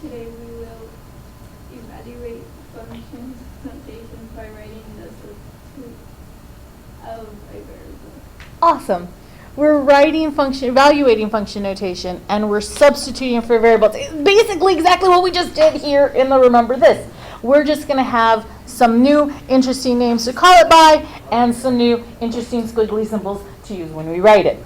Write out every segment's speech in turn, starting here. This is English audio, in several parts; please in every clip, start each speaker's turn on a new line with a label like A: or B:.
A: Today we will evaluate functions notation by writing the substitute of a variable.
B: Awesome. We're evaluating function notation, and we're substituting for variables. It's basically exactly what we just did here in the Remember This. We're just going to have some new interesting names to call it by and some new interesting squiggly symbols to use when we write it.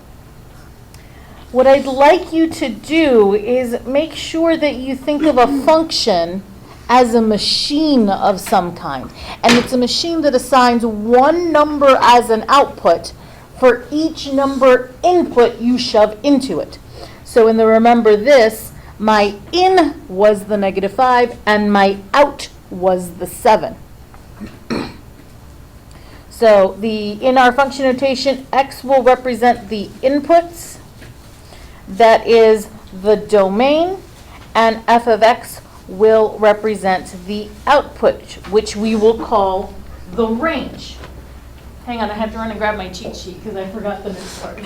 B: What I'd like you to do is make sure that you think of a function as a machine of some kind. And it's a machine that assigns one number as an output for each number input you shove into it. So in the Remember This, my in was the -5 and my out was the 7. So in our function notation, x will represent the inputs, that is the domain, and f of x will represent the output, which we will call the range. Hang on, I have to run and grab my cheat sheet because I forgot the next part.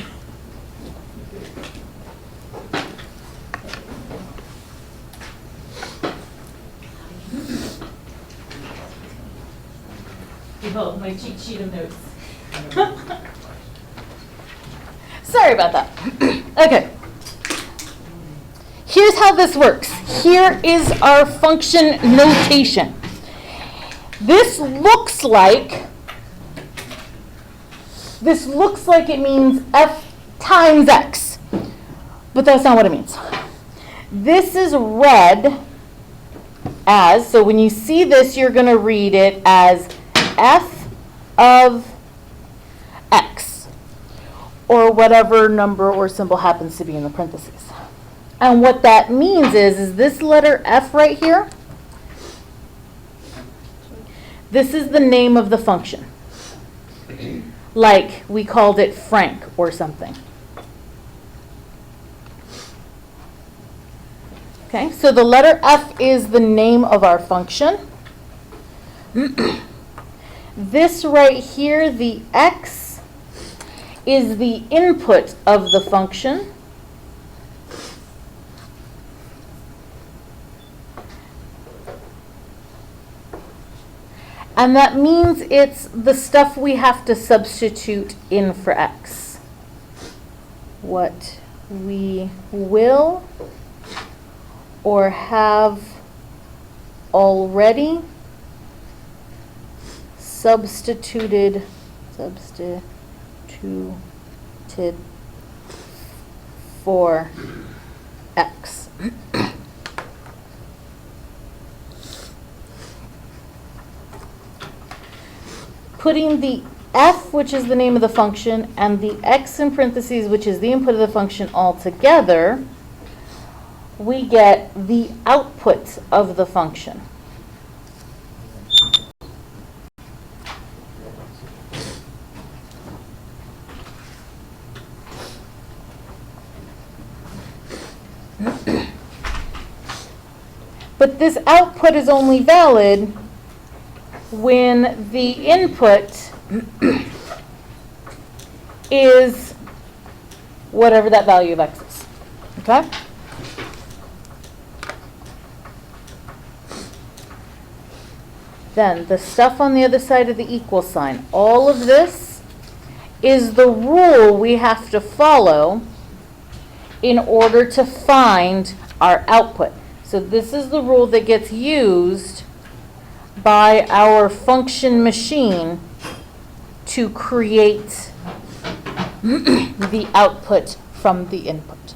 B: Behold, my cheat sheet of notes. Sorry about that. Okay. Here's how this works. Here is our function notation. This looks like it means f times x, but that's not what it means. This is read as, so when you see this, you're going to read it as f of x, or whatever number or symbol happens to be in the parentheses. And what that means is this letter f right here, this is the name of the function. Like we called it Frank or something. Okay, so the letter f is the name of our function. This right here, the x, is the input of the function. And that means it's the stuff we have to substitute in for x. What we will or have already substituted for x. Putting the f, which is the name of the function, and the x in parentheses, which is the input of the function, all together, we get the output of the function. But this output is only valid when the input is whatever that value of x is. Okay? Then the stuff on the other side of the equal sign, all of this is the rule we have to follow in order to find our output. So this is the rule that gets used by our function machine to create the output from the input.